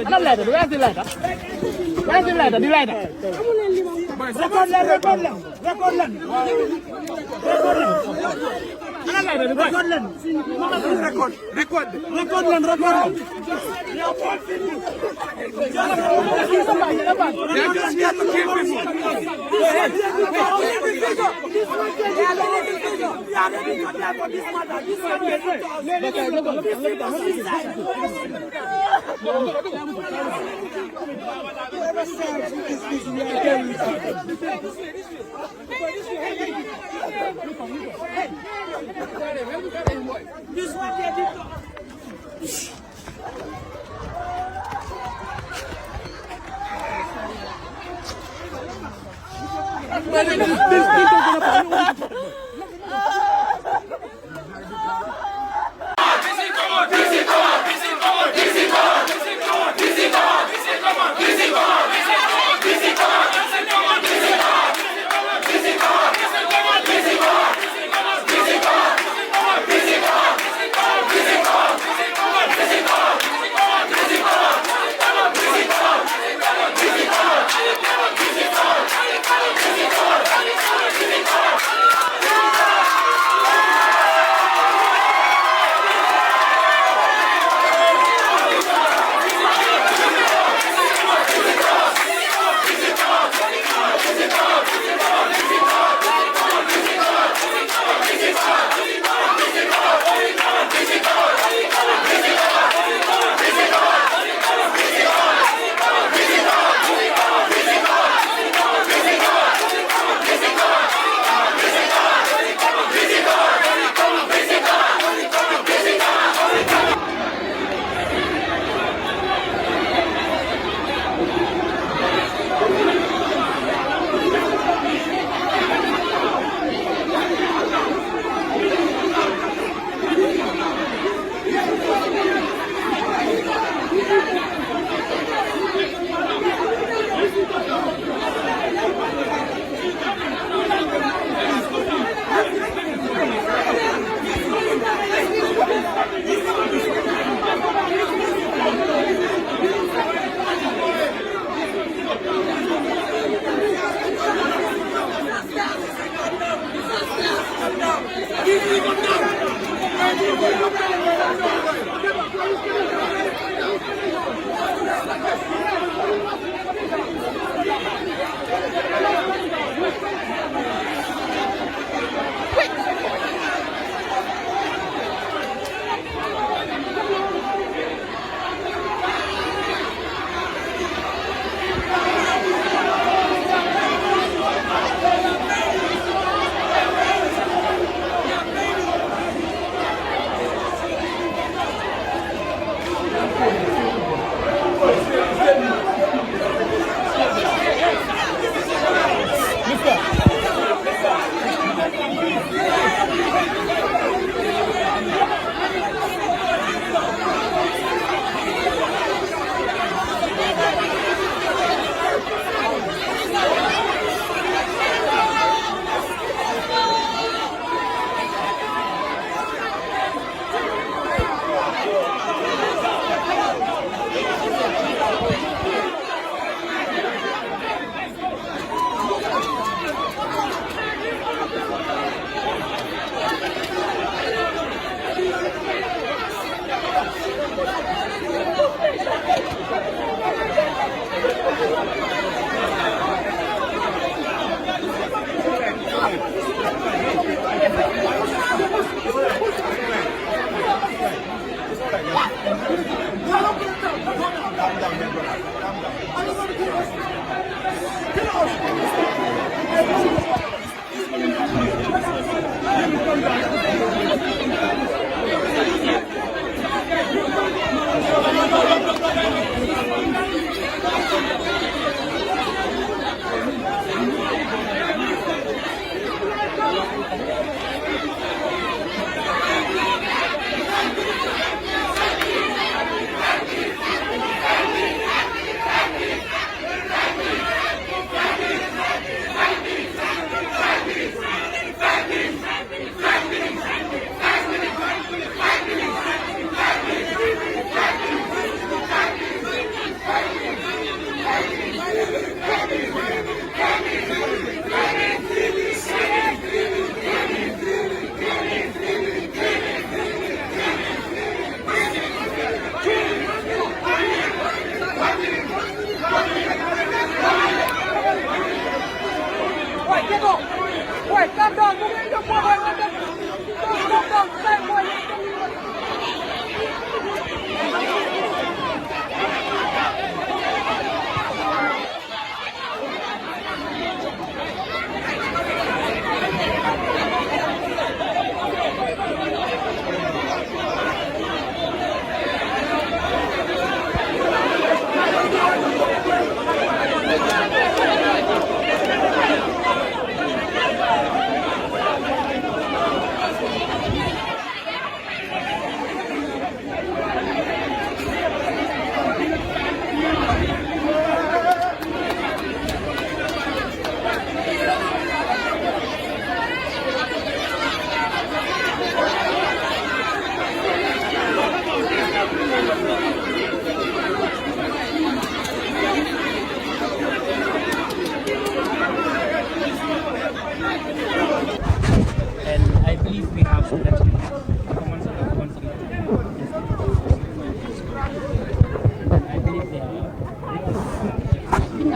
ana letter where's the letter where's the letter record len ana letter record len record they're just here to kill people.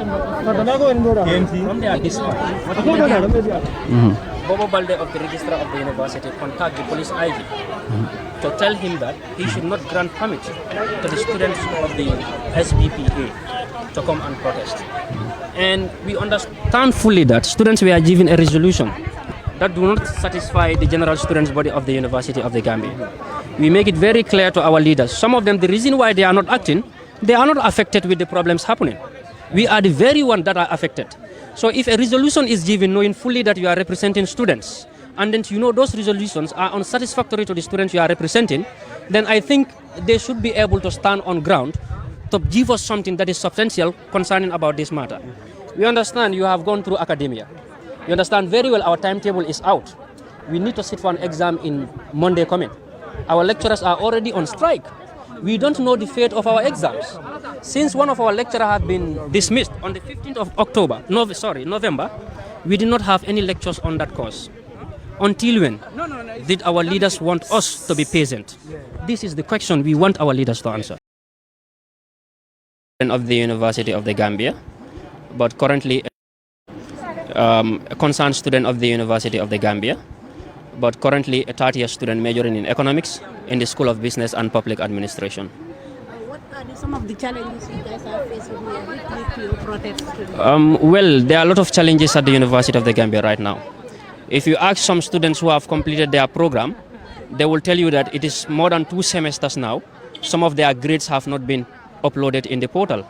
From their dispatch, Bobo Balde of the registrar of the university contacted the police IG to tell him that he should not grant permit to the students of the SBPA to come and protest. And we understand fully that students were given a resolution that do not satisfy the general students body of the University of the Gambia. We make it very clear to our leaders. Some of them, the reason why they are not acting, they are not affected with the problems happening. We are the very ones that are affected. So if a resolution is given knowing fully that you are representing students, and then you know those resolutions are unsatisfactory to the students you are representing, then I think they should be able to stand on ground to give us something that is substantial concerning about this matter. We understand you have gone through academia. You understand very well our timetable is out. We need to sit for an exam in Monday coming. Our lecturers are already on strike. We don't know the fate of our exams. Since one of our lecturers have been dismissed on the 15th of November, we did not have any lectures on that course. Until when did our leaders want us to be patient? This is the question we want our leaders to answer. Of the University of the Gambia, but currently a concerned student of the University of the Gambia, but currently a third-year student majoring in economics in the School of Business and Public Administration. What are some of the challenges you guys are facing here with your protest? Well, there are a lot of challenges at the University of the Gambia right now. If you ask some students who have completed their program, they will tell you that it is more than 2 semesters now. Some of their grades have not been uploaded in the portal.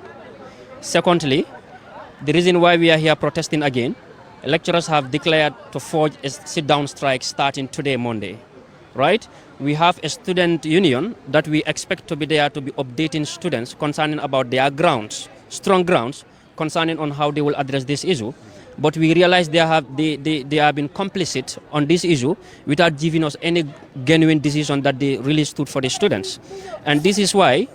Secondly, the reason why we are here protesting again, lecturers have declared to forge a sit-down strike starting today, Monday, right? We have a student union that we expect to be there to be updating students concerning about their grounds, strong grounds, concerning on how they will address this issue. But we realize they have been complicit on this issue without giving us any genuine decision that they really stood for the students. And this is why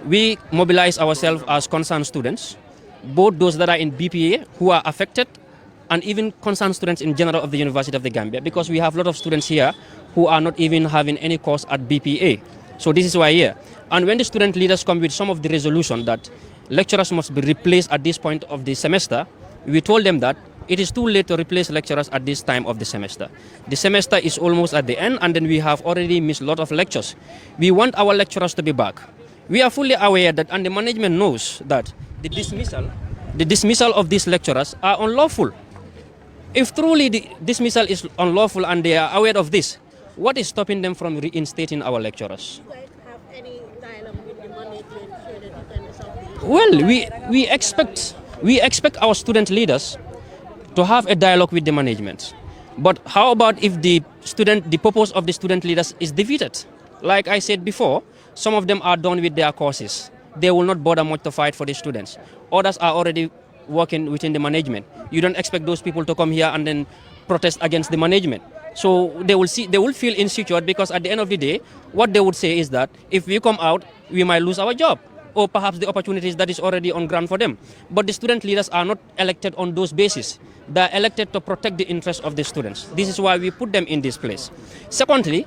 we mobilize ourselves as concerned students, both those that are in BPA who are affected and even concerned students in general of the University of the Gambia, because we have a lot of students here who are not even having any course at BPA. So this is why here. And when the student leaders come with some of the resolution that lecturers must be replaced at this point of the semester, we told them that it is too late to replace lecturers at this time of the semester. The semester is almost at the end, and then we have already missed a lot of lectures. We want our lecturers to be back. We are fully aware that, and the management knows that the dismissal of these lecturers are unlawful. If truly the dismissal is unlawful and they are aware of this, what is stopping them from reinstating our lecturers? Do you guys have any dialogue with the management so that you can resolve the issue? Well, we expect our student leaders to have a dialogue with the management. But how about if the purpose of the student leaders is defeated? Like I said before, some of them are done with their courses. They will not bother much to fight for the students. Others are already working within the management. You don't expect those people to come here and then protest against the management. So they will feel insecure, because at the end of the day, what they would say is that if we come out, we might lose our job, or perhaps the opportunities that is already on ground for them. But the student leaders are not elected on those bases. They are elected to protect the interests of the students. This is why we put them in this place. Secondly,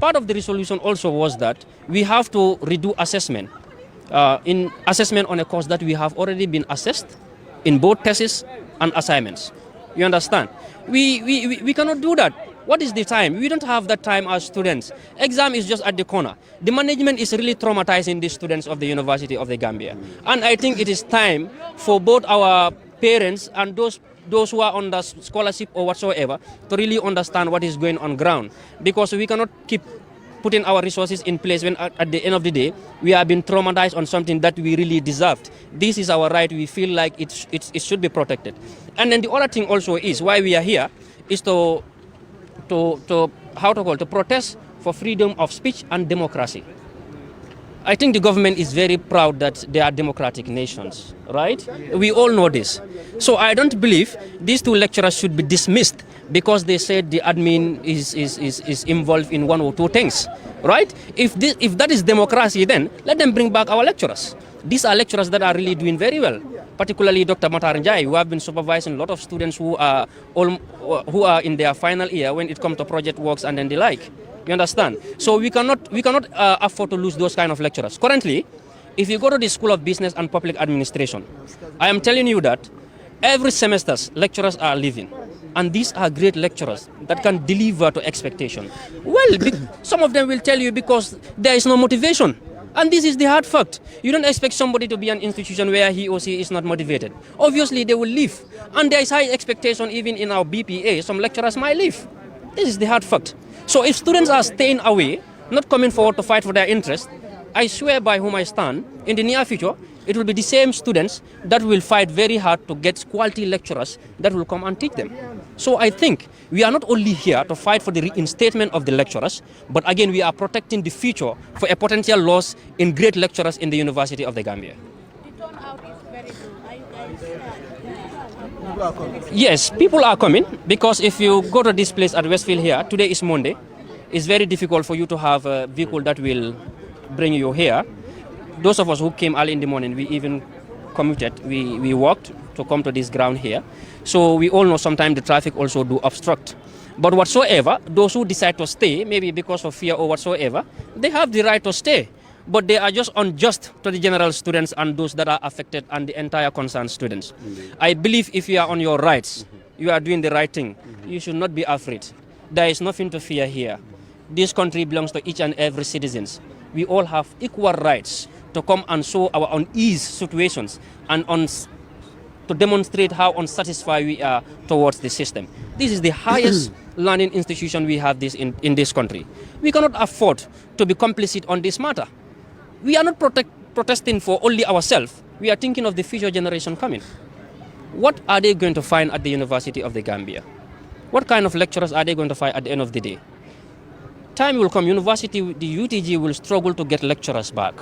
part of the resolution also was that we have to redo assessment. In assessment on a course that we have already been assessed in both thesis and assignments. You understand? We cannot do that. What is the time? We don't have that time as students. Exam is just at the corner. The management is really traumatizing the students of the University of the Gambia. And I think it is time for both our parents and those who are on the scholarship or whatsoever to really understand what is going on ground. Because we cannot keep putting our resources in place when at the end of the day we have been traumatized on something that we really deserved. This is our right. We feel like it should be protected. And then the other thing also is why we are here is to protest for freedom of speech and democracy. I think the government is very proud that they are democratic nations, right? We all know this. So I don't believe these 2 lecturers should be dismissed because they said the admin is involved in 1 or 2 things, right? If that is democracy, then let them bring back our lecturers. These are lecturers that are really doing very well, particularly Dr. Matar Njai, who have been supervising a lot of students who are in their final year when it comes to project works and then the like. You understand? So we cannot afford to lose those kind of lecturers. Currently, If you go to the School of Business and Public Administration, I am telling you that every semester lecturers are leaving. And these are great lecturers that can deliver to expectation. Well, some of them will tell you because there is no motivation. And this is the hard fact. You don't expect somebody to be an institution where he or she is not motivated. Obviously, they will leave. And there is high expectation even in our BPA. Some lecturers might leave. This is the hard fact. So if students are staying away, not coming forward to fight for their interest, I swear by whom I stand, in the near future, it will be the same students that will fight very hard to get quality lecturers that will come and teach them. So I think we are not only here to fight for the reinstatement of the lecturers, but again, we are protecting the future for a potential loss in great lecturers in the University of the Gambia. The turnout is very low. Are you guys Yes, people are coming because if you go to this place at Westfield here, today is Monday, it's very difficult for you to have a vehicle that will bring you here. Those of us who came early in the morning, we even commuted, we walked to come to this ground here. So we all know sometimes the traffic also do obstruct. But whatsoever, those who decide to stay, maybe because of fear or whatsoever, they have the right to stay. But they are just unjust to the general students and those that are affected and the entire concerned students. I believe if you are on your rights, you are doing the right thing, you should not be afraid. There is nothing to fear here. This country belongs to each and every citizen. We all have equal rights to come and show our unease situations and to demonstrate how unsatisfied we are towards the system. This is the highest learning institution we have in this country. We cannot afford to be complicit on this matter. We are not protesting for only ourselves. We are thinking of the future generation coming. What are they going to find at the University of the Gambia? What kind of lecturers are they going to find at the end of the day? Time will come, the UTG will struggle to get lecturers back.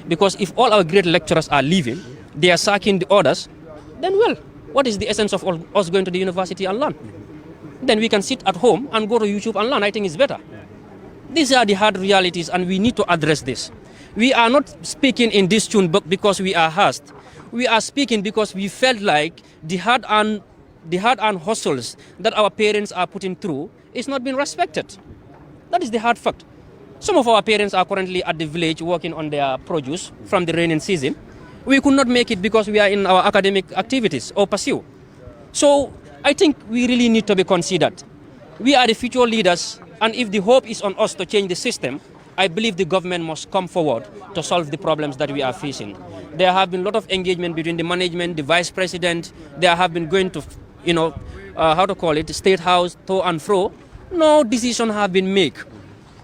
Because if all our great lecturers are leaving, they are sacking the others, then well, what is the essence of us going to the university and learn? Then we can sit at home and go to YouTube and learn. I think it's better. These are the hard realities and we need to address this. We are not speaking in this tune because we are harassed. We are speaking because we felt like the hard-earned hustles that our parents are putting through is not being respected. That is the hard fact. Some of our parents are currently at the village working on their produce from the rainy season. We could not make it because we are in our academic activities or pursue. So I think we really need to be considered. We are the future leaders, and if the hope is on us to change the system, I believe the government must come forward to solve the problems that we are facing. There have been a lot of engagement between the management, the vice president. There have been going to, State House, to and fro. No decision have been made.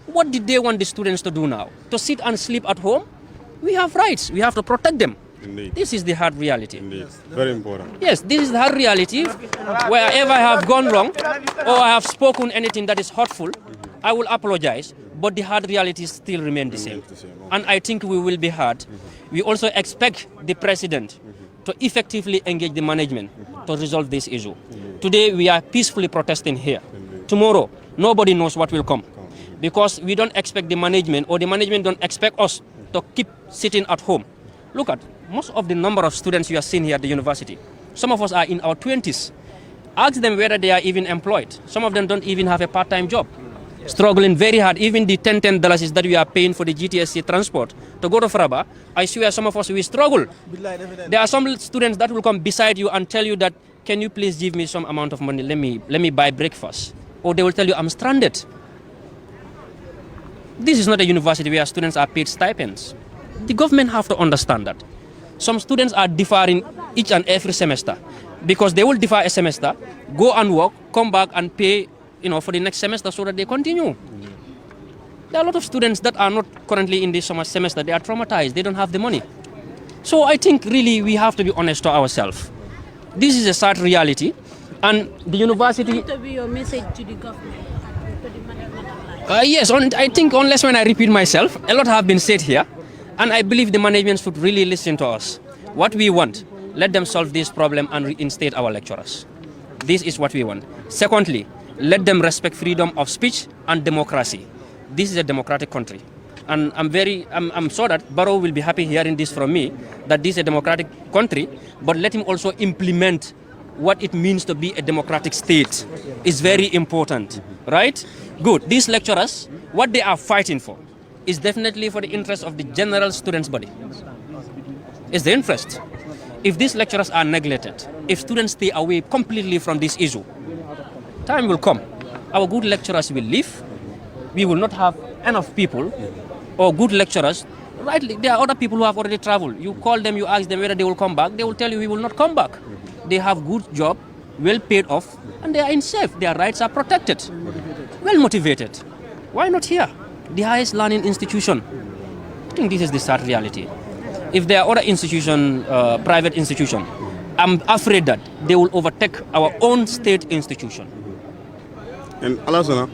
What did they want the students to do now? To sit and sleep at home? We have rights. We have to protect them. Indeed. This is the hard reality. Indeed. Very important. Yes, this is the hard reality. Wherever I have gone wrong or I have spoken anything that is hurtful, I will apologize. But the hard realities still remain the same. And I think we will be hard. We also expect the president to effectively engage the management to resolve this issue. Today we are peacefully protesting here. Tomorrow, nobody knows what will come. Because we don't expect the management or the management don't expect us to keep sitting at home. Look at most of the number of students you are seeing here at the university. Some of us are in our 20s. Ask them whether they are even employed. Some of them don't even have a part-time job. Struggling very hard. Even the $10 that we are paying for the GTSC transport to go to Faraba, I swear some of us will struggle. There are some students that will come beside you and tell you that, can you please give me some amount of money? Let me buy breakfast. Or they will tell you, I'm stranded. This is not a university where students are paid stipends. The government have to understand that. Some students are deferring each and every semester because they will defer a semester, go and work, come back and pay for the next semester so that they continue. There are a lot of students that are not currently in this summer semester. They are traumatized. They don't have the money. So I think really we have to be honest to ourselves. This is a sad reality. And the university... What to be your message to the government, to the management of life? Yes, I think unless when I repeat myself, a lot have been said here. And I believe the management should really listen to us. What we want, let them solve this problem and reinstate our lecturers. This is what we want. Secondly, let them respect freedom of speech and democracy. This is a democratic country. And I'm sure that Barrow will be happy hearing this from me, that this is a democratic country, but let him also implement what it means to be a democratic state. Is very important, right? Good. These lecturers, what they are fighting for is definitely for the interest of the general students' body. It's the interest. If these lecturers are neglected, if students stay away completely from this issue, time will come. Our good lecturers will leave. We will not have enough people or good lecturers. Rightly, there are other people who have already traveled. You call them, you ask them whether they will come back. They will tell you we will not come back. They have good job, well paid off, and they are in safe. Their rights are protected. Well motivated. Why not here? The highest learning institution. I think this is the sad reality. If there are other institutions, private institutions, I'm afraid that they will overtake our own state institution. And Alasana,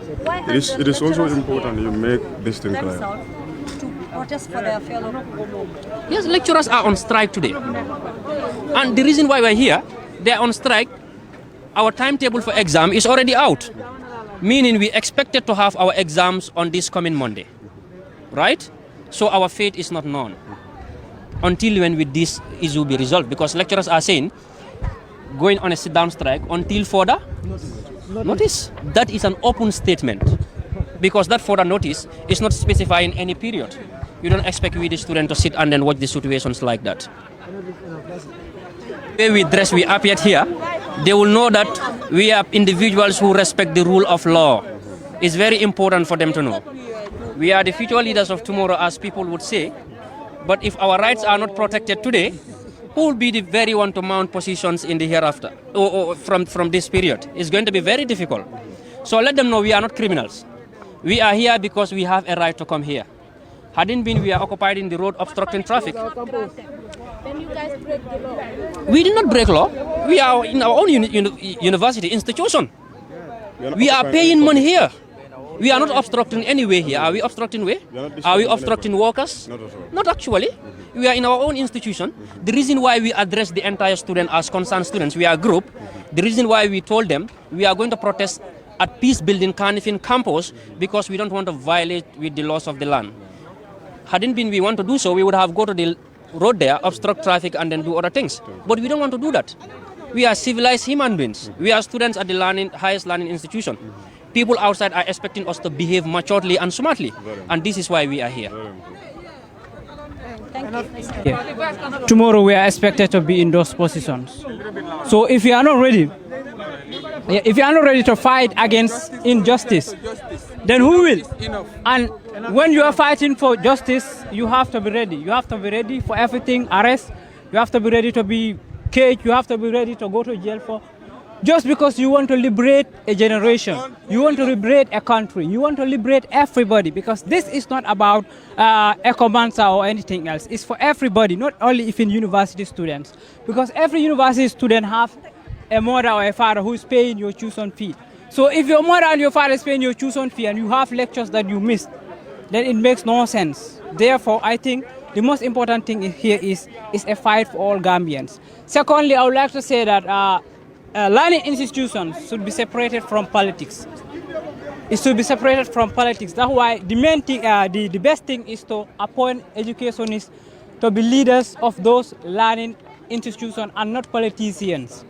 it is also important you make this thing clear. To protest for their fellow. Yes, lecturers are on strike today. And the reason why we're here, they're on strike, our timetable for exam is already out. Meaning we expected to have our exams on this coming Monday. Right? So our fate is not known until when with this issue will be resolved. Because lecturers are saying, going on a sit-down strike until further notice. That is an open statement. Because that further notice is not specifying any period. You don't expect we the student to sit and then watch the situations like that. The way we dress, we appear here, they will know that we are individuals who respect the rule of law. It's very important for them to know. We are the future leaders of tomorrow, as people would say. But if our rights are not protected today, who will be the very one to mount positions in the hereafter, or from this period? It's going to be very difficult. So let them know we are not criminals. We are here because we have a right to come here. Hadn't been, we are occupied in the road obstructing traffic. Then you guys break the law. We did not break law. We are in our own university institution. We are paying money here. We are not obstructing any way here. Are we obstructing way? Are we obstructing workers? Not actually. We are in our own institution. The reason why we address the entire student as concerned students, we are a group. The reason why we told them we are going to protest at Peace Building Carnifin campus because we don't want to violate with the laws of the land. Hadn't been we want to do so, we would have go to the road there, obstruct traffic and then do other things. But we don't want to do that. We are civilized human beings. We are students at the highest learning institution. People outside are expecting us to behave maturely and smartly. And this is why we are here. Thank you. Yeah. Tomorrow we are expected to be in those positions. So if you are not ready, to fight against injustice, then who will? And when you are fighting for justice, you have to be ready. You have to be ready for everything, arrest. You have to be ready to be caged. You have to be ready to go to jail for. Just because you want to liberate a generation, you want to liberate a country, you want to liberate everybody, because this is not about Ecomansa or anything else. It's for everybody, not only even university students. Because every university student have a mother or a father who is paying your tuition fee. So if your mother and your father is paying your tuition fee and you have lectures that you missed, then it makes no sense. Therefore, I think the most important thing here is a fight for all Gambians. Secondly, I would like to say that learning institutions should be separated from politics. It should be separated from politics. That's why the main thing, the best thing is to appoint educationists to be leaders of those learning institutions and not politicians.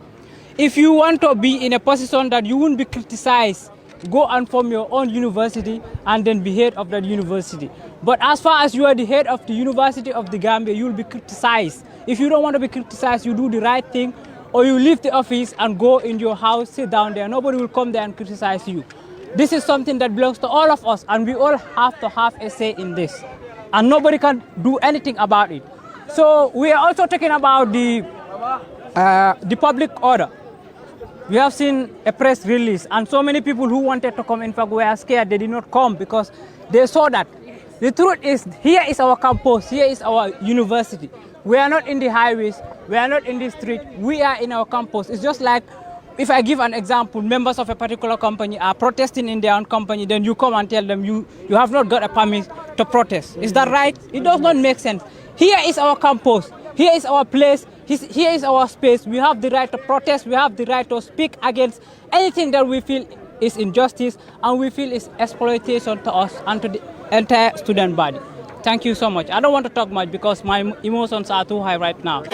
If you want to be in a position that you won't be criticized, go and form your own university and then be head of that university. But as far as you are the head of the University of the Gambia, you will be criticized. If you don't want to be criticized, you do the right thing, or you leave the office and go in your house, sit down there. Nobody will come there and criticize you. This is something that belongs to all of us, and we all have to have a say in this. And nobody can do anything about it. So we are also talking about the public order. We have seen a press release, and so many people who wanted to come, in fact, were scared. They did not come because they saw that. The truth is, here is our campus, here is our university. We are not in the highways, we are not in the street, we are in our campus. It's just like, if I give an example, members of a particular company are protesting in their own company, then you come and tell them you have not got a permit to protest. Is that right? It does not make sense. Here is our campus, here is our place, here is our space. We have the right to protest, we have the right to speak against anything that we feel is injustice and we feel is exploitation to us and to the entire student body. Thank you so much. I don't want to talk much because my emotions are too high right now. And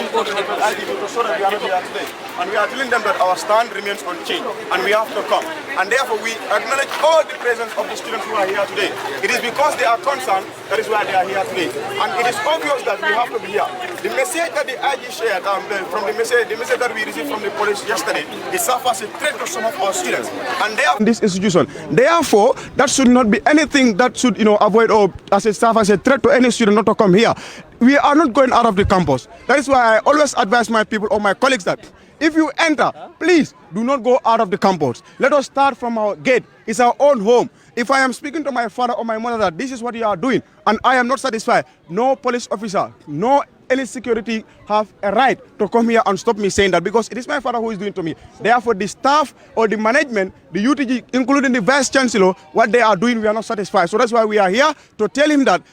we are telling them that our stand remains unchanged and we have to come. And therefore, we acknowledge all the presence of the students who are here today. It is because they are concerned that is why they are here today. And it is obvious that we have to be here. The message that the IG shared from the message that we received from the police yesterday, it serves as a threat to some of our students. And they are in this institution. Therefore, that should not be anything that should, avoid or serve as a threat to any student not to come here. We are not going out of the campus. That is why I always advise my people or my colleagues that if you enter, please do not go out of the campus. Let us start from our gate. It's our own home. If I am speaking to my father or my mother that this is what you are doing and I am not satisfied, no police officer, no any security have a right to come here and stop me saying that, because it is my father who is doing to me. Therefore, the staff or the management, the UTG, including the vice chancellor, what they are doing, we are not satisfied. So that's why we are here to tell him that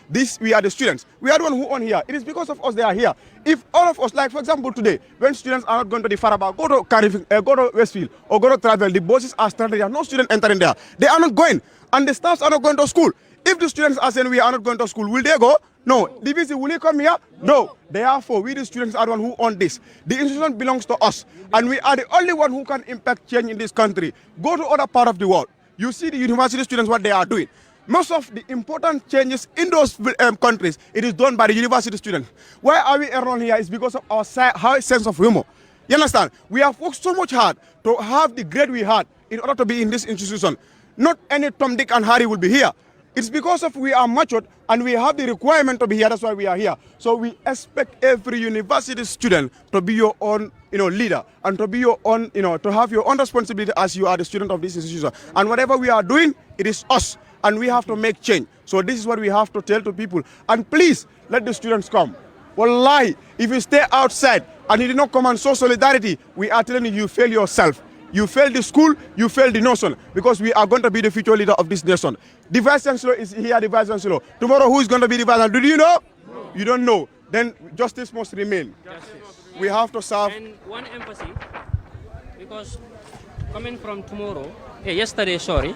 we are the students. We are the one who own here. It is because of us they are here. If all of us, like for example today, when students are not going to the Faraba, go to Westfield or go to Travel, the buses are started there, no student entering there. They are not going, and the staffs are not going to school. If the students are saying we are not going to school, will they go? No. DVC, will he come here? No. Therefore, we the students are the one who own this. The institution belongs to us, and we are the only one who can impact change in this country. Go to other part of the world. You see the university students, what they are doing. Most of the important changes in those countries, it is done by the university students. Why are we around here? It's because of our high sense of humor. You understand? We have worked so much hard to have the grade we had in order to be in this institution. Not any Tom, Dick, and Harry will be here. It's because of we are matured and we have the requirement to be here. That's why we are here. So we expect every university student to be your own, leader, and to be your own, to have your own responsibility as you are the student of this institution. And whatever we are doing, it is us, and we have to make change. So this is what we have to tell to people. And please let the students come. Wallahi, if you stay outside and you do not come and show solidarity, we are telling you, you fail yourself. You fail the school, you fail the nation, because we are going to be the future leader of this nation. The Vice Chancellor is here, the Vice Chancellor. Tomorrow, who is going to be the Vice Chancellor? Do you know? No. You don't know. Then justice must remain. Justice. We have to serve. And one emphasis, because coming from tomorrow, yesterday, sorry,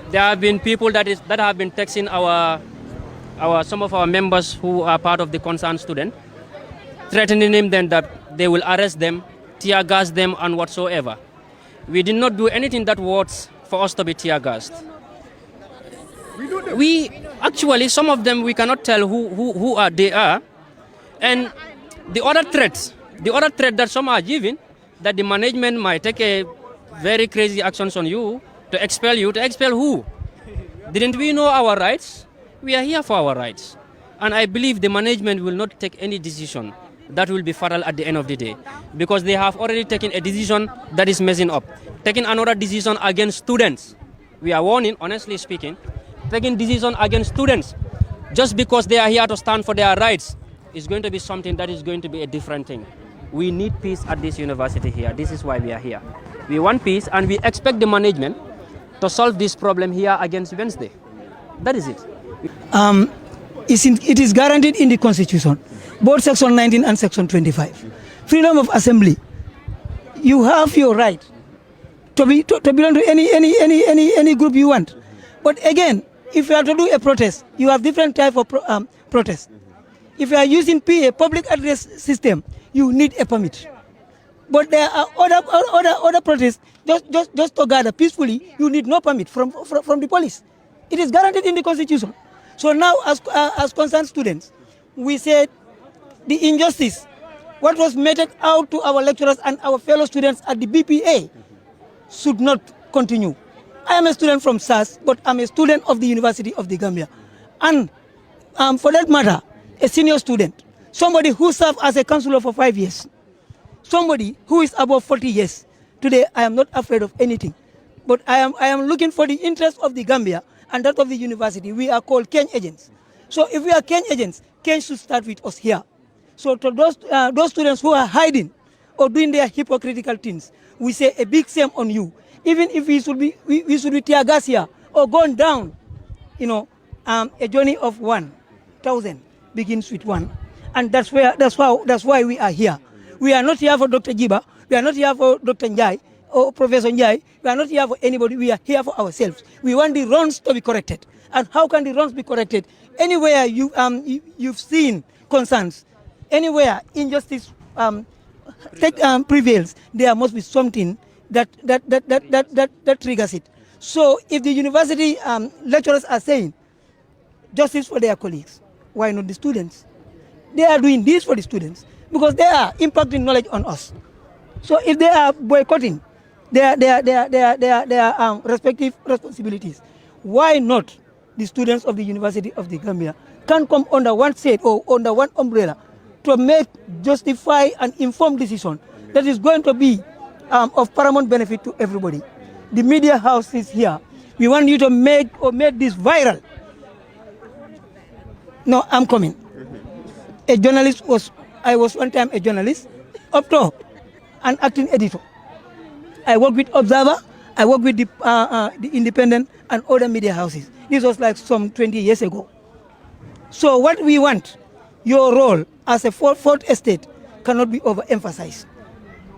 there have been people that have been texting some of our members who are part of the concerned student, threatening them that they will arrest them, tear gas them, and whatsoever. We did not do anything that was for us to be tear gassed. We actually, some of them, we cannot tell who they are. And the other threat that some are giving, that the management might take a very crazy actions on you, to expel who? Didn't we know our rights? We are here for our rights. And I believe the management will not take any decision that will be fatal at the end of the day, because they have already taken a decision that is messing up. Taking another decision against students. We are warning, honestly speaking, taking decision against students just because they are here to stand for their rights is going to be something that is going to be a different thing. We need peace at this university here. This is why we are here. We want peace, and we expect the management to solve this problem here against Wednesday. That is it. It is guaranteed in the Constitution, both Section 19 and Section 25. Freedom of assembly. You have your right to belong to any group you want. But again, if you are to do a protest, you have different type of protest. If you are using PA, public address system, you need a permit. But there are other protests, just to gather peacefully, you need no permit from the police. It is guaranteed in the Constitution. So now, as concerned students, we said the injustice, what was meted out to our lecturers and our fellow students at the BPA, should not continue. I am a student from SAS, but I'm a student of the University of the Gambia. And for that matter, a senior student, somebody who served as a counselor for 5 years, somebody who is above 40 years. Today, I am not afraid of anything. But I am looking for the interest of the Gambia and that of the university. We are called Ken agents. So if we are Ken agents, Ken should start with us here. So to those students who are hiding or doing their hypocritical things, we say a big shame on you. Even if we should be tear gas here or gone down, a journey of 1,000 begins with 1. And that's why we are here. We are not here for Dr. Jiba. We are not here for Dr. Njai or Professor Njai. We are not here for anybody. We are here for ourselves. We want the wrongs to be corrected. And how can the wrongs be corrected? Anywhere you've seen concerns, anywhere injustice prevails, there must be something that triggers it. So if the university lecturers are saying justice for their colleagues, why not the students? They are doing this for the students because they are impacting knowledge on us. So if they are boycotting their respective responsibilities, why not the students of the University of the Gambia can come under one shade or under one umbrella to make, justify and informed decision that is going to be of paramount benefit to everybody. The media house is here. We want you to make this viral. No, I'm coming. I was one time a journalist, up to an acting editor. I work with Observer, I work with the Independent and other media houses. This was like some 20 years ago. So what we want, your role as a fourth estate cannot be overemphasized.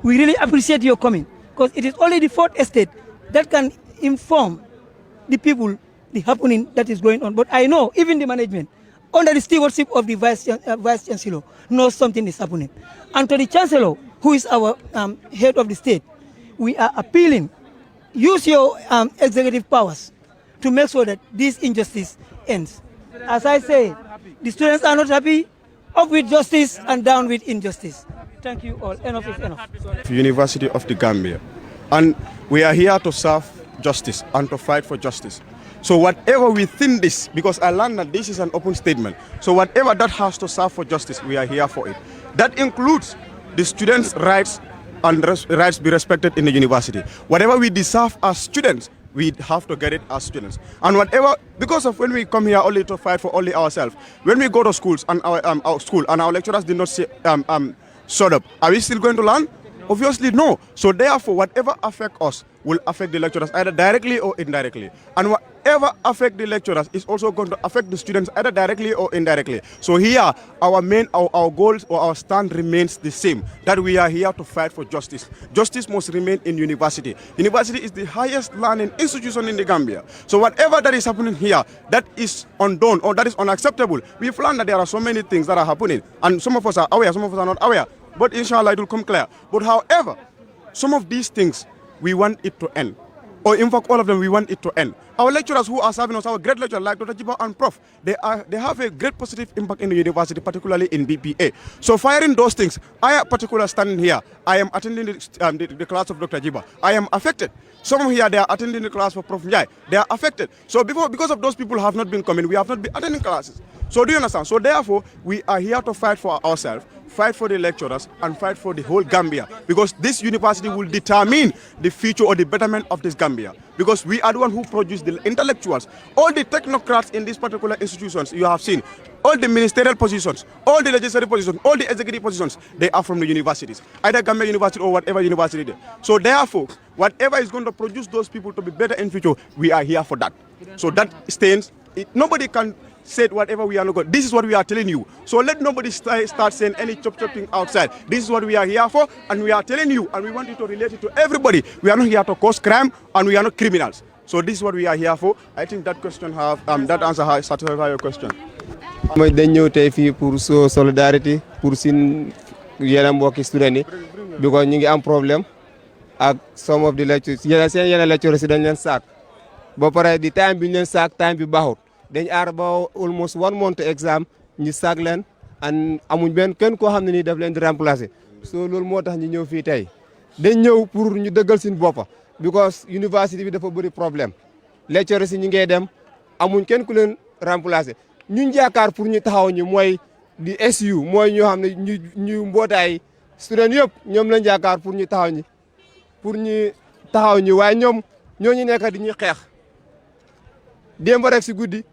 We really appreciate your coming because it is only the fourth estate that can inform the people the happening that is going on. But I know even the management, under the stewardship of the Vice Chancellor, knows something is happening. And to the Chancellor, who is our head of the state, we are appealing, use your executive powers to make sure that this injustice ends. As I say, the students are not happy, up with justice and down with injustice. Thank you all. Enough is enough. University of the Gambia. And we are here to serve justice and to fight for justice. So whatever we think this, because I learned that this is an open statement, so whatever that has to serve for justice, we are here for it. That includes the students' rights and rights be respected in the university. Whatever we deserve as students, we have to get it as students. And whatever, because of when we come here only to fight for only ourselves, when we go to schools and our school and our lecturers did not say, shut up, are we still going to learn? Obviously no. So therefore, whatever affect us will affect the lecturers either directly or indirectly. And whatever affect the lecturers is also going to affect the students either directly or indirectly. So here, our goals or our stand remains the same, that we are here to fight for justice. Justice must remain in university. University is the highest learning institution in the Gambia. So whatever that is happening here, that is undone or that is unacceptable. We've learned that there are so many things that are happening. And some of us are aware, some of us are not aware. But inshallah, it will come clear. But however, some of these things, we want it to end. Or in fact, all of them, we want it to end. Our lecturers who are serving us, our great lecturers like Dr. Jiba and Prof, they have a great positive impact in the university, particularly in BPA. So firing those things, I particularly standing here, I am attending the class of Dr. Jiba. I am affected. Some here, they are attending the class for Prof. Njai. They are affected. So because of those people have not been coming, we have not been attending classes. So do you understand? So therefore, we are here to fight for ourselves, fight for the lecturers, and fight for the whole Gambia. Because this university will determine the future or the betterment of this Gambia. Because we are the one who produce the intellectuals. All the technocrats in these particular institutions you have seen, all the ministerial positions, all the legislative positions, all the executive positions, they are from the universities. Either Gambia University or whatever university they are. So therefore, whatever is going to produce those people to be better in future, we are here for that. So that stands. Nobody can say whatever we are not going. This is what we are telling you. So let nobody start saying any chop-chopping outside. This is what we are here for, and we are telling you, and we want you to relate it to everybody. We are not here to cause crime, and we are not criminals. So this is what we are here for. I think that question that answer has satisfied your question. mooy dañ ñëw tey fii pour so solidarité pour sin yeneen mbokki students yi because ñu ngi am problème ak some of the lecturers yeneen lecturers si dañ leen saak ba pare di time bi ñu leen saak time bi baaxut dañ aar ba almost 1 month exam ñu saak leen an amuñ benn kenn koo xam ne nii daf leen di remplacer so loolu moo tax ñu ñëw fii tey dañ ñëw pour ñu dëggal suñu boppa because university bi dafa bëri problème lecturers yi ñu ngey dem amuñ kenn ku leen remplacer ñun jaakaar pour ñu taxaw ñu mooy di SU mooy ñoo xam ne ñu mbootaay student yëpp ñoom lañ jaakaar pour ñu taxaw ñu waaye ñoom ñoo ñu nekk di ñuy xeex démb rek si guddi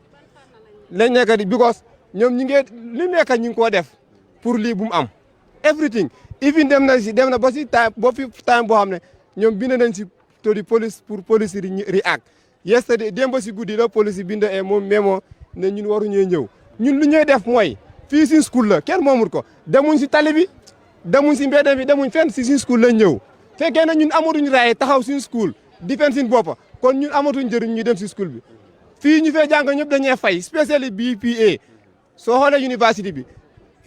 lañ nekk di because ñoom ñi ngi li nekk ñu ngi koo def pour lii bu mu am everything even dem na ba si time boo xam ne ñoom bind nañ si to di police pour police react yesterday démb si guddi la police bind moom memo ne ñun waruñee ñëw ñun lu ñuy def mooy fii si school la kenn moomul ko demuñ si tali bi demuñ si mbedd bi demuñ fenn si school lañ ñëw fekkee na ñun amatuñ raay taxaw si school defense sin boppa kon ñun amatuñ njëriñ ñu dem si school bi fii ñu fee jàng ñëpp dañuy fay spécially BPA soo xoolee university bi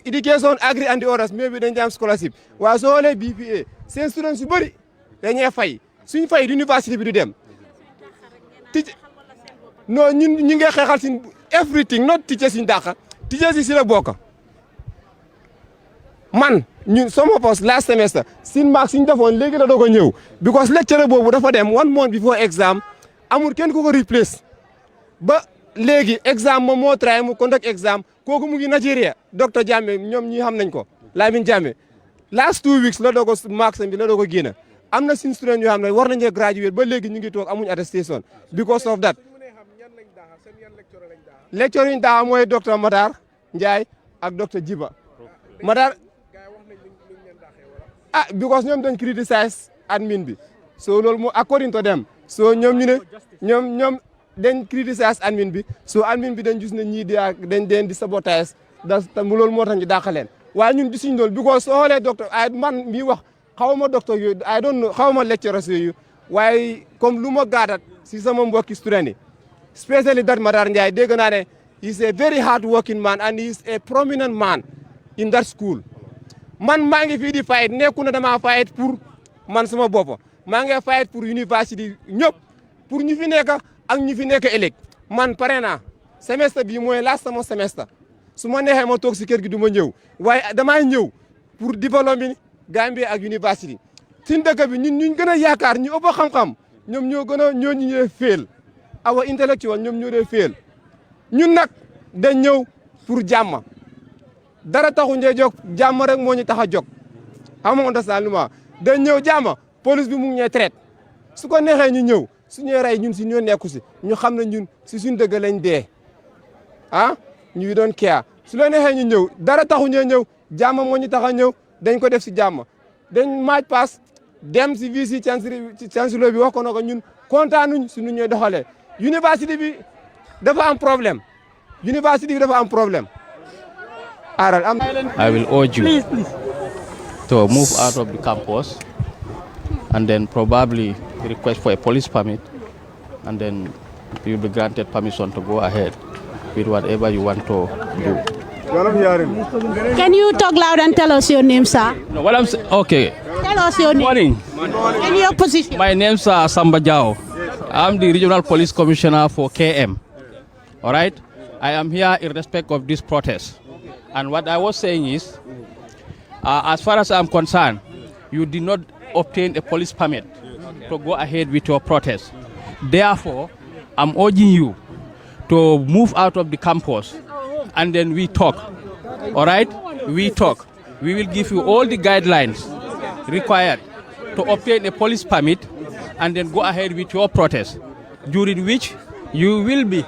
education agri and others mais bi dañ am scholarship waaye soo xoolee BPA seen students yu bëri dañuy fay suñ fay université bi du dem non ñun ñu ngi xeexal sin everything not teachers yi dàqa teachers yi si la bokk man ñun sama poste last semester sin marks yi ñu defoon léegi la doog a ñëw because lecturer boobu dafa dem 1 month before exam amul kenn ku ko replace ba léegi exam moom moo try mu conduct exam kooku mu ngi Nigeria docteur Jammeh ñoom ñi xam nañ ko Lamin Jammeh last 2 weeks la doog a marks bi la doog a génn am na sin student yoo xam ne war nañu graduate ba léegi ñu ngi toog amuñ attestation because of that lecture yi ñu daax mooy docteur Matar Ndiaye ak docteur Djiba Matar because ñoom dañ criticize admin bi so loolu moo according to them so ñoom ñu ne ñoom dañ criticize admin bi so admin bi dañ gis ne ñii dañ di sabotage loolu moo tax ñu dàq leen waaye ñun gisuñ loolu because soo xoolee docteur ay man mii wax xaw ma docteur yooyu I don't know xaw ma lecturers yooyu waaye comme lu ma gaadat si sama mbokki student yi especially that Matar Ndiaye dégg naa ne he is a very hard working man and he is a prominent man in that school man maa ngi fii di fight nekku na dama fight pour man sama bopp maa ngi fight pour university ñëpp pour ñu fi nekk ak ñu fi nekk ëllëg man pare naa semestre bi mooy last sama semestre su ma neexee ma toog si kër gi du ma ñëw waaye damay ñëw pour développer Gambie ak university suñ dëkk bi ñun ñu gën a yaakaar ñu ëpp xam-xam ñoom ñoo gën a ñoo ñu ñëwee féel awa intellectual ñoom ñoo dee féel ñun nag dañ ñëw pour jàmm dara taxu ñee jóg jàmm rek moo ñu tax a jóg xam nga understand lu ma dañ ñëw jàmm police bi mu ngi ñee traite su ko neexee ñu ñëw su ñuy rey ñun si ñoo nekku si ñu xam ne ñun si suñ dëgg lañ dee ñu doon care su la neexee ñu ñëw dara taxu ñee ñëw jàmm moo ñu tax a ñëw dañ ko def si jàmm dañ maaj paas dem si vice chancellor bi wax ko na ko ñun kontaanuñ suñu ñooy doxalee université bi dafa am problème université bi dafa am problème I will urge you to move out of the campus and then probably request for a police permit, and then you'll be granted permission to go ahead with whatever you want to do. Can you talk loud and tell us your name, sir? No, what I'm saying, okay. Tell us your name. Morning. And your position. My name's Samba Jao. I'm the Regional Police Commissioner for KM. All right? I am here in respect of this protest. And what I was saying is, as far as I'm concerned, you did not obtain a police permit to go ahead with your protest. Therefore, I'm urging you to move out of the campus and then we talk. All right? We talk. We will give you all the guidelines required to obtain a police permit and then go ahead with your protest, during which you will be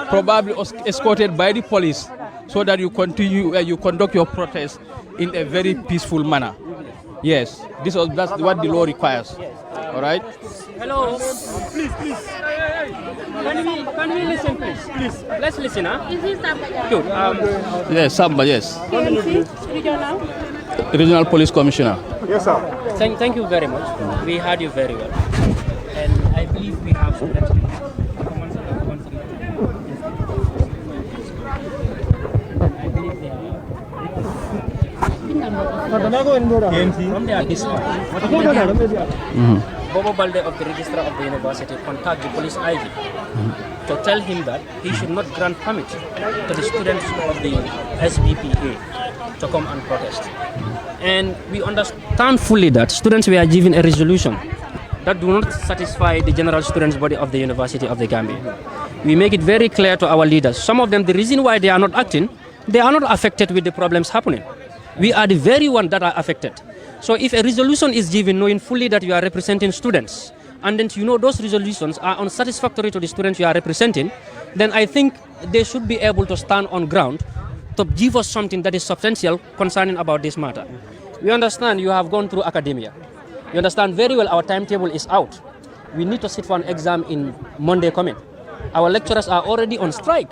probably escorted by the police so that you conduct your protest in a very peaceful manner. Yes, that's what the law requires. All right? Hello. Please. Can we listen, please? Please, let's listen, huh? Is this Samba? Good. Yes, Samba, yes. PMC, regional. Regional Police Commissioner. Yes, sir. Thank you very much. We heard you very well. And I believe we have students. From their dispatch, Bobo Balde of the Registrar of the University contacted the police IG to tell him that he should not grant permit to the students of the SBPA to come and protest. And we understand fully that students were given a resolution that do not satisfy the general students body of the University of the Gambia. We make it very clear to our leaders. Some of them, the reason why they are not acting, they are not affected with the problems happening. We are the very ones that are affected. So if a resolution is given knowing fully that you are representing students, and then you know those resolutions are unsatisfactory to the students you are representing, then I think they should be able to stand on ground to give us something that is substantial concerning about this matter. We understand you have gone through academia. You understand very well our timetable is out. We need to sit for an exam in Monday coming. Our lecturers are already on strike.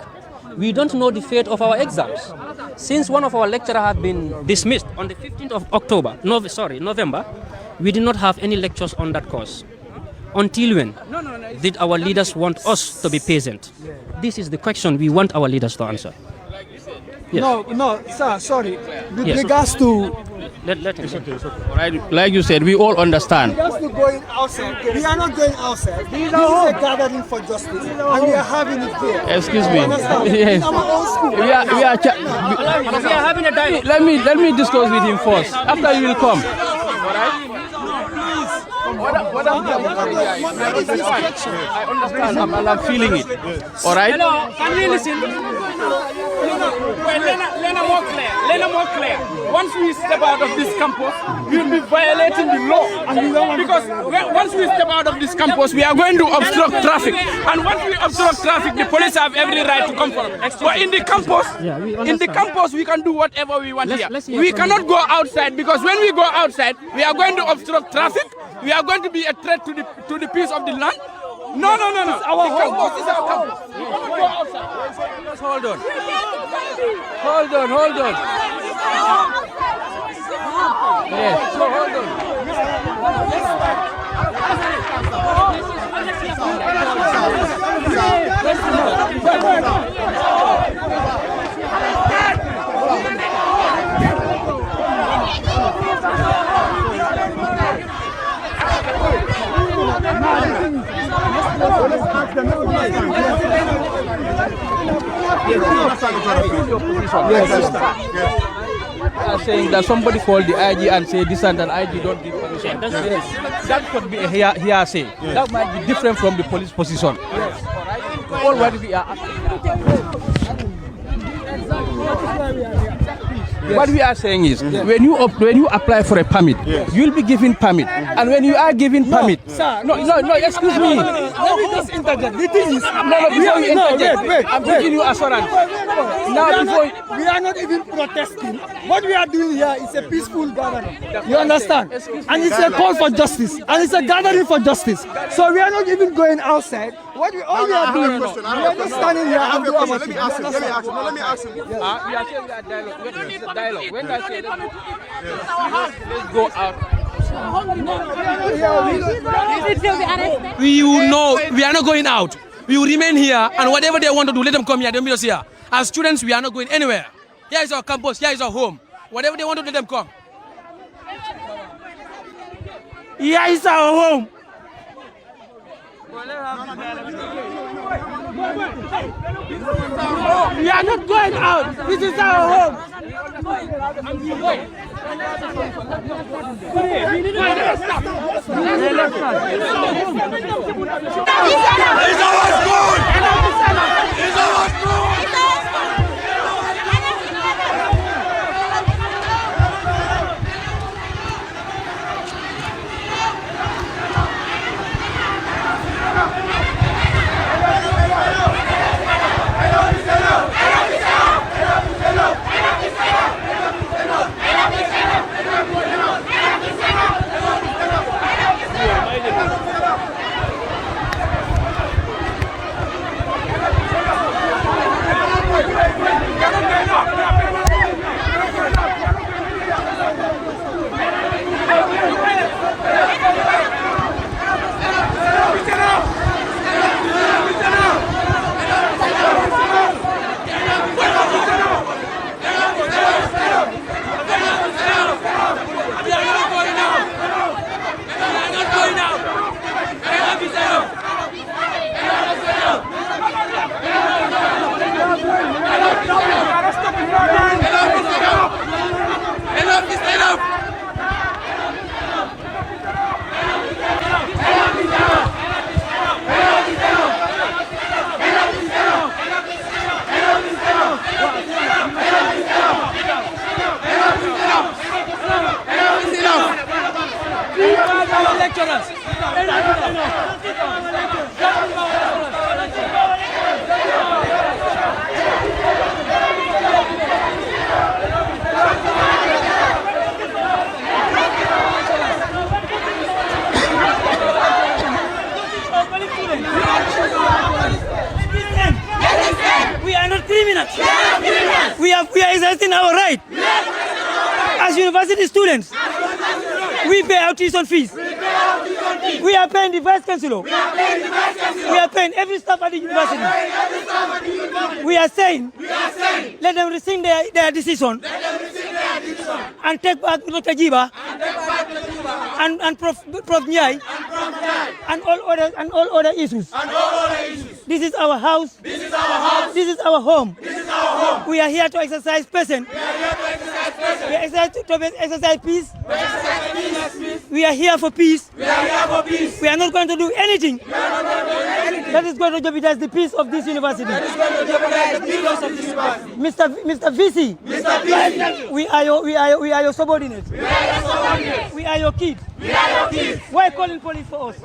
We don't know the fate of our exams. Since one of our lecturers have been dismissed on the 15th of November, we did not have any lectures on that course. Until when did our leaders want us to be patient? This is the question we want our leaders to answer. Yes. No, sir, sorry. With Yes. regards to Let him. All right, like you said, we all understand. Just to going outside. We are not going outside. This is a gathering for justice, and we are having it here. Excuse me. Yes. In our own school. We are having a dialogue. Let me discuss with him first. After you will come. All right. What I'm doing is I understand and I'm feeling it. All right. Hello, can we listen? Lena more clear. Once we step out of this campus, we will be violating the law. Because once we step out of this campus, we are going to obstruct traffic. And once we obstruct traffic, the police have every right to come for us. But in the campus, we can do whatever we want here. We cannot go outside because when we go outside, we are going to obstruct traffic. We are going to be a threat to the peace of the land. No. Our campus is our campus. We cannot go outside. Just hold on. Yes. So hold on. Saying that somebody called the IG and say this and IG don't give permission. That could be a hearsay. That might be different from the police position. Yes. All what we are What we are saying is, when you apply for a permit, you will be given permit, and when you are given permit, no, excuse me. Let me just interject. The thing is, wait. I'm giving you assurance. We are not even protesting. What we are doing here is a peaceful gathering. You understand? And it's a call for justice, and it's a gathering for justice. So we are not even going outside. All we are doing, we are just standing here and doing our thing. Let me ask him. We are saying we are dialogue. When I say let's go out. We will know we are not going out. We will remain here, and whatever they want to do, let them come here. Don't meet us here. As students, we are not going anywhere. Here is our campus. Here is our home. Whatever they want to do, let them come. Here is our home. We are not going out. This is our home. We are not criminals. We are exercising our right. As university students, we pay our tuition fees. We are paying the vice chancellor. We are paying every staff at the university. We are saying, let them rescind their decision and take back Dr. Jiba and Prof. Nyai and all other issues. This is our house. This is our home. We are here to exercise patience. We are here to exercise peace. We are here for peace. We are not going to do anything that is going to jeopardize the peace of this university. Mr. VC, we are your subordinates. We are your kids. Why calling police for us?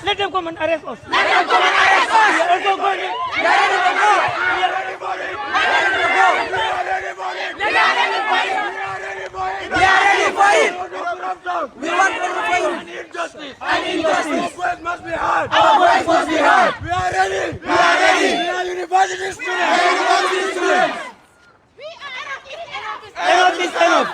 Let them come and arrest us. We are also going to... We want injustice. Our voice must be heard. We are ready. We are university students. Enough is enough.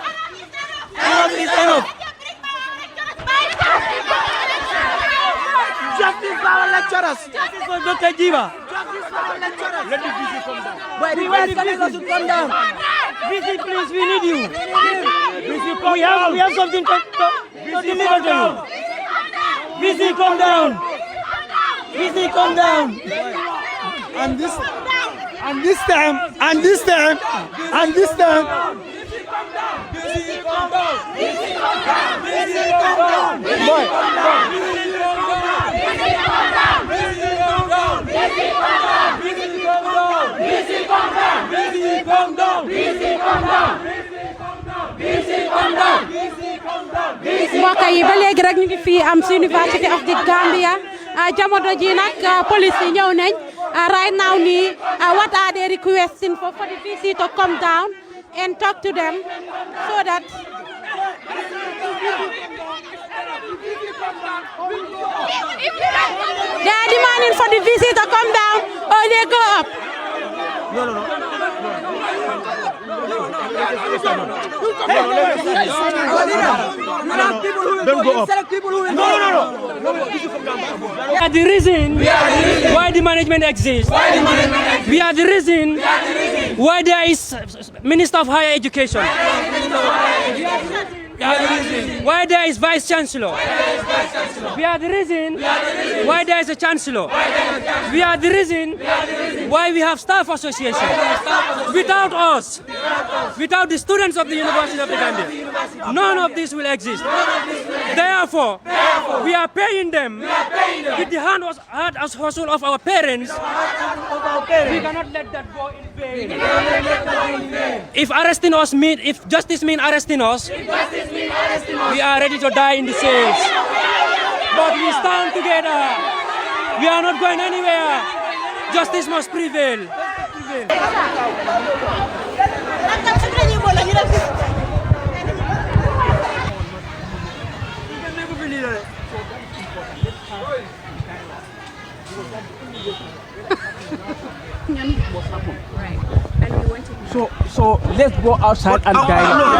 Justice for our lecturers. Justice for Dr. Jiba. Justice for our lecturers. Let the VC come down. We want the VC to come down. VC, please, we need you. We have something to deliver to you. VC, come down. VC, come down. And this time. mbokk yi ba léegi rek ñu ngi fii am si University of the Gambia jamono ji nag police yi ñëw nañ right now nii what are they requesting for the VC to come down and talk to them so that they are demanding for the VC to come down or they go up. Don't go up. We are the reason why the management exists. We are the reason why there is Minister of Higher Education. Why there is Vice Chancellor. We are the reason why there is a Chancellor. We are the reason why we have Staff Association. Without us, without the students of the University of the Gambia, none of this will exist. Therefore, we are paying them with the hard hustle of our parents. We cannot let that go in vain. If arresting us mean, if justice means arresting us, we are ready to die in the cells. But we stand together. We are not going anywhere. Justice must prevail. So let's go outside and dialogue.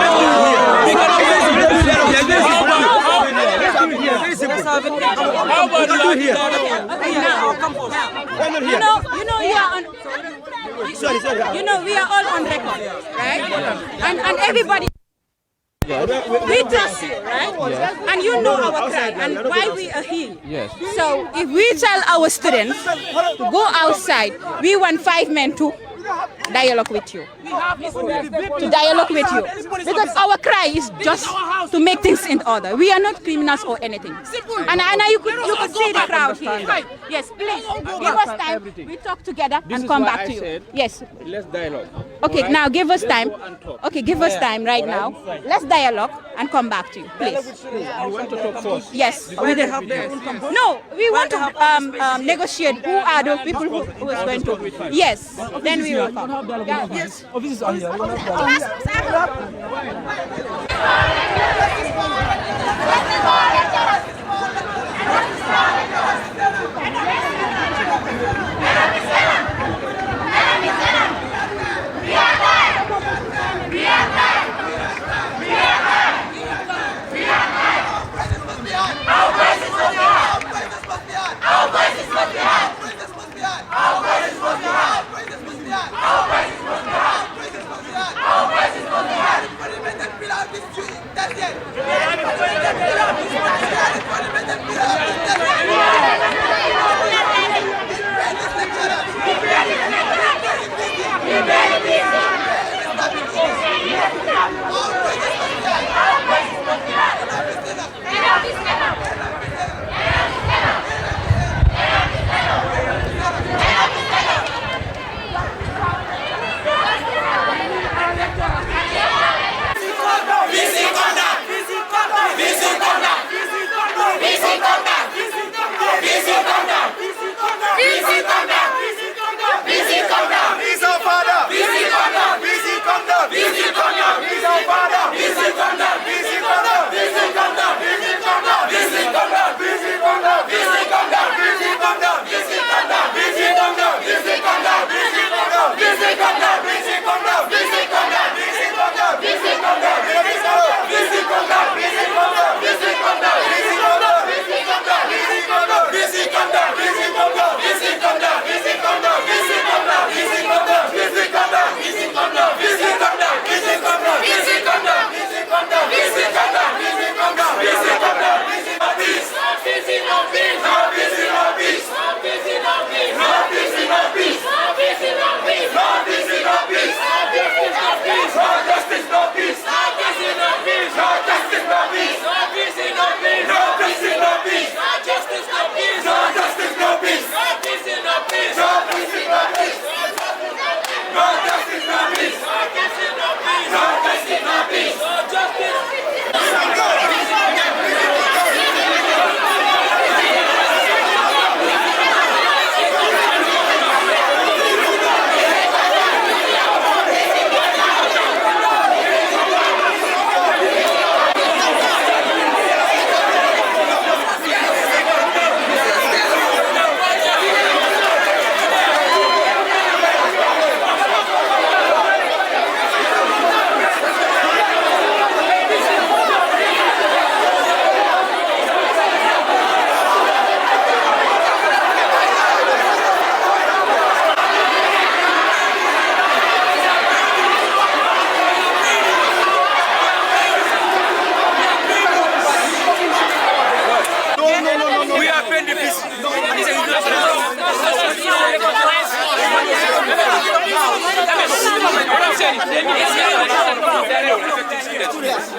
We are all on record, right? And everybody. We trust you, right? Yes. And you know our cry and why we are here. Yes. So if we tell our students to go outside, we want 5 men to dialogue with you. To dialogue with you. Because our cry is just to make things in order. We are not criminals or anything. And you could see the crowd here. Yes, please, give us time. We talk together and come back to you. Yes. Let's dialogue. Okay, now give us time. Okay, give us time right now. Let's dialogue and come back to you, please. You want to talk first? Yes. No, we want to negotiate who are the people who is going to. Yes, then we will come. Yes, officers are here. Our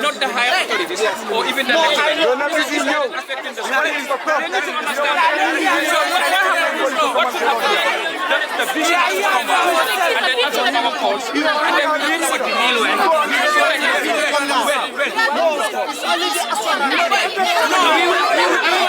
Not the higher authorities or even the lecturers. Affecting the students. They need to understand that. So what happens now? What should happen? That is the vision has to come out. And then that's what our calls. And then we need what the deal with. We will